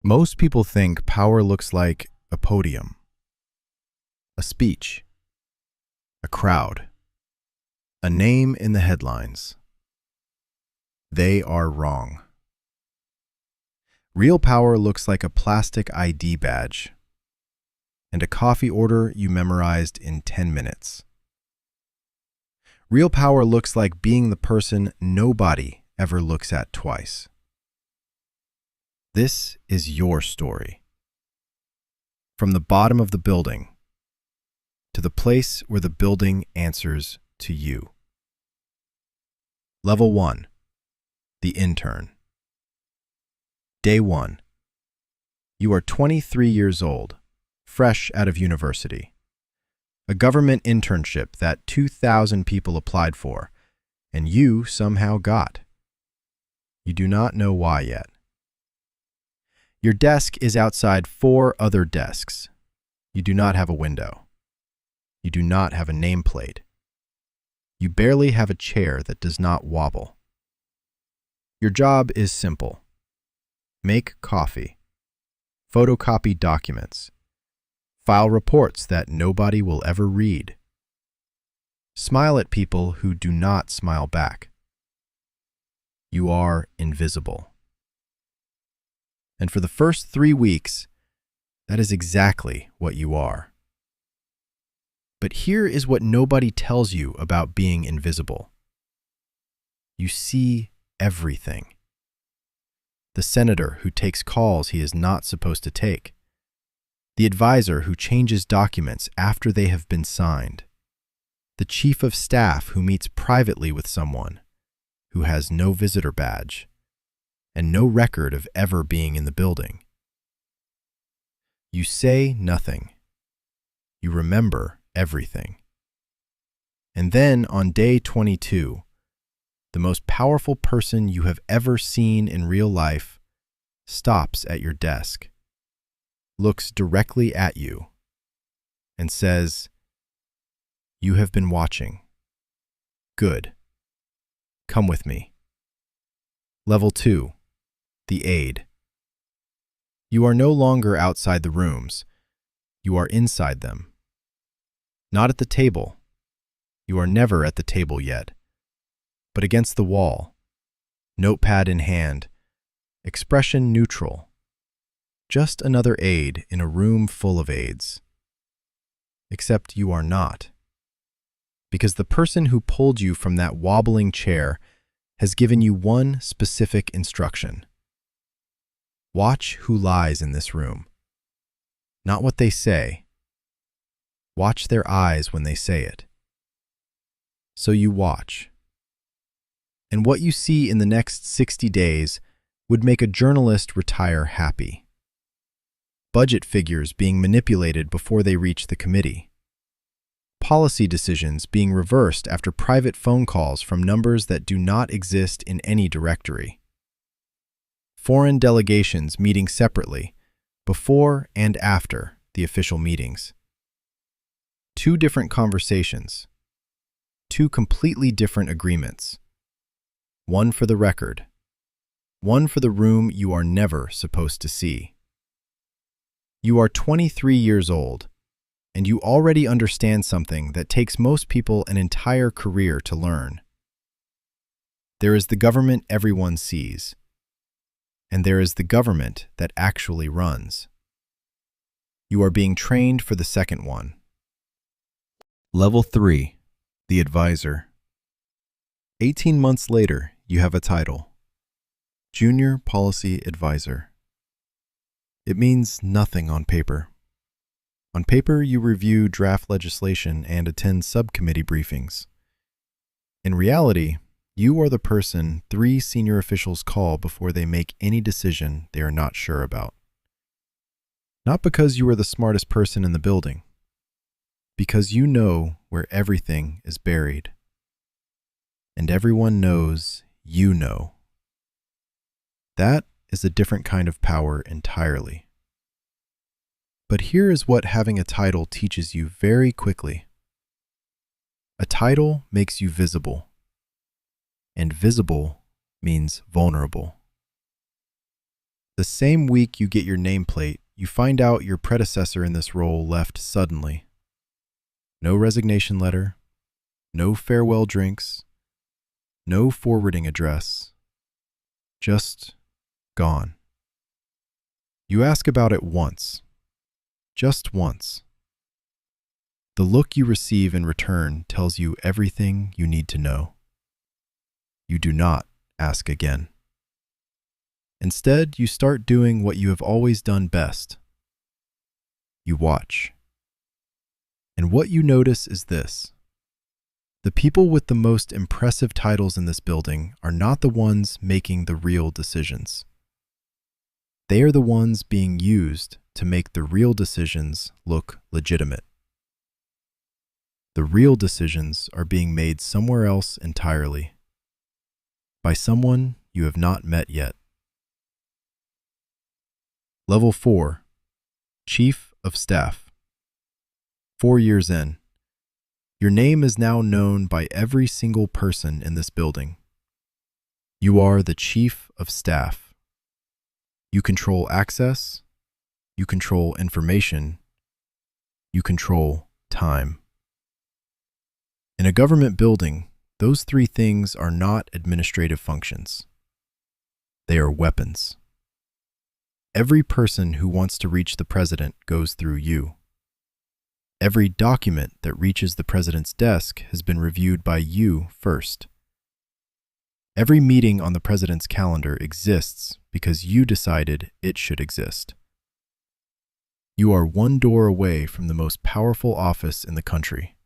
Most people think power looks like a podium, a speech, a crowd, a name in the headlines. They are wrong. Real power looks like a plastic ID badge and a coffee order you memorized in 10 minutes. Real power looks like being the person nobody ever looks at twice. This is your story. From the bottom of the building to the place where the building answers to you. Level 1. The Intern. Day 1. You are 23 years old, fresh out of university. A government internship that 2,000 people applied for, and you somehow got. You do not know why yet. Your desk is outside 4 other desks. You do not have a window. You do not have a nameplate. You barely have a chair that does not wobble. Your job is simple. Make coffee, photocopy documents, file reports that nobody will ever read, smile at people who do not smile back. You are invisible. And for the first 3 weeks, that is exactly what you are. But here is what nobody tells you about being invisible. You see everything. The senator who takes calls he is not supposed to take. The advisor who changes documents after they have been signed. The chief of staff who meets privately with someone who has no visitor badge and no record of ever being in the building. You say nothing. You remember everything. And then on day 22, the most powerful person you have ever seen in real life stops at your desk, looks directly at you, and says, "You have been watching. Good. Come with me." Level 2. The Aide. You are no longer outside the rooms. You are inside them. Not at the table. You are never at the table yet. But against the wall, notepad in hand, expression neutral. Just another aide in a room full of aides. Except you are not. Because the person who pulled you from that wobbling chair has given you one specific instruction. Watch who lies in this room. Not what they say. Watch their eyes when they say it. So you watch. And what you see in the next 60 days would make a journalist retire happy. Budget figures being manipulated before they reach the committee. Policy decisions being reversed after private phone calls from numbers that do not exist in any directory. Foreign delegations meeting separately, before and after the official meetings. 2 different conversations. 2 completely different agreements. One for the record. One for the room you are never supposed to see. You are 23 years old, and you already understand something that takes most people an entire career to learn. There is the government everyone sees, and there is the government that actually runs. You are being trained for the second one. Level 3. The Advisor. 18 months later, you have a title. Junior Policy Advisor. It means nothing on paper. On paper, you review draft legislation and attend subcommittee briefings. In reality, you are the person 3 senior officials call before they make any decision they are not sure about. Not because you are the smartest person in the building, because you know where everything is buried. And everyone knows you know. That is a different kind of power entirely. But here is what having a title teaches you very quickly. A title makes you visible, and visible means vulnerable. The same week you get your nameplate, you find out your predecessor in this role left suddenly. No resignation letter, no farewell drinks, no forwarding address, just gone. You ask about it once, just once. The look you receive in return tells you everything you need to know. You do not ask again. Instead, you start doing what you have always done best. You watch. And what you notice is this. The people with the most impressive titles in this building are not the ones making the real decisions. They are the ones being used to make the real decisions look legitimate. The real decisions are being made somewhere else entirely, by someone you have not met yet. Level 4, Chief of Staff. 4 years in, your name is now known by every single person in this building. You are the Chief of Staff. You control access, you control information, you control time. In a government building, those 3 things are not administrative functions. They are weapons. Every person who wants to reach the president goes through you. Every document that reaches the president's desk has been reviewed by you first. Every meeting on the president's calendar exists because you decided it should exist. You are one door away from the most powerful office in the country,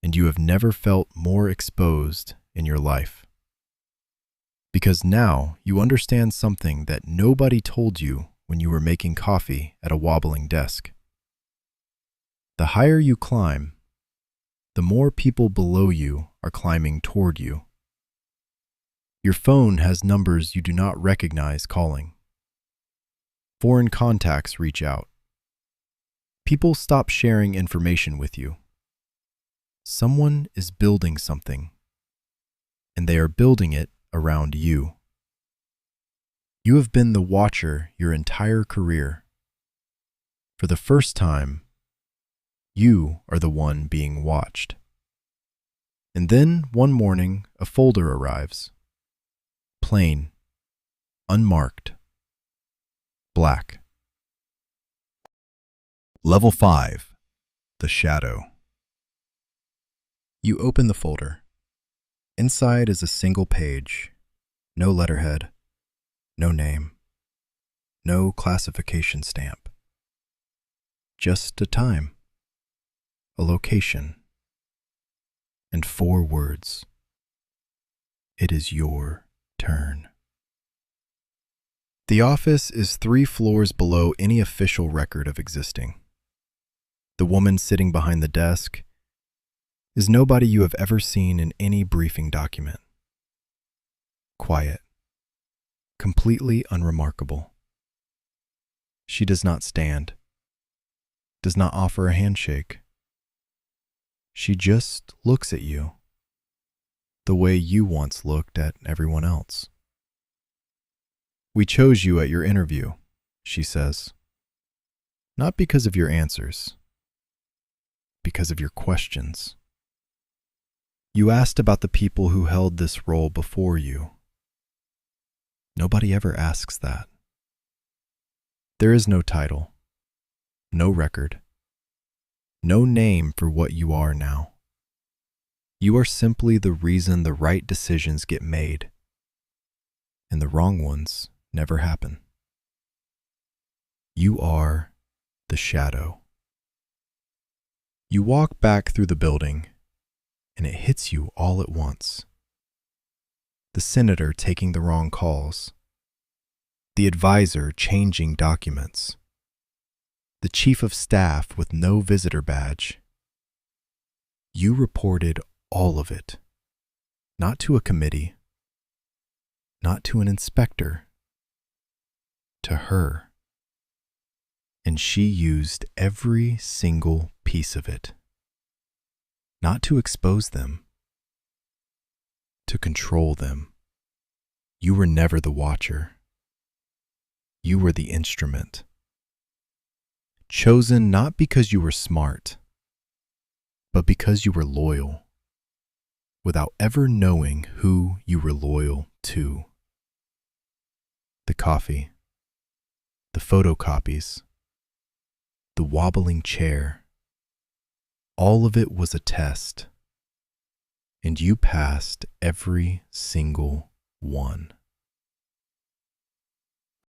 and you have never felt more exposed in your life. Because now you understand something that nobody told you when you were making coffee at a wobbling desk. The higher you climb, the more people below you are climbing toward you. Your phone has numbers you do not recognize calling. Foreign contacts reach out. People stop sharing information with you. Someone is building something, and they are building it around you. You have been the watcher your entire career. For the first time, you are the one being watched. And then, one morning, a folder arrives. Plain, unmarked, black. Level 5, The Shadow. You open the folder. Inside is a single page, no letterhead, no name, no classification stamp. Just a time, a location, and 4 words. It is your turn. The office is 3 floors below any official record of existing. The woman sitting behind the desk is nobody you have ever seen in any briefing document. Quiet, completely unremarkable. She does not stand, does not offer a handshake. She just looks at you, the way you once looked at everyone else. We chose you at your interview, she says. Not because of your answers, because of your questions. You asked about the people who held this role before you. Nobody ever asks that. There is no title, no record, no name for what you are now. You are simply the reason the right decisions get made, and the wrong ones never happen. You are the shadow. You walk back through the building, and it hits you all at once. The senator taking the wrong calls, the advisor changing documents, the chief of staff with no visitor badge. You reported all of it, not to a committee, not to an inspector, to her. And she used every single piece of it. Not to expose them, to control them. You were never the watcher. You were the instrument. Chosen not because you were smart, but because you were loyal, without ever knowing who you were loyal to. The coffee, the photocopies, the wobbling chair, all of it was a test, and you passed every single one.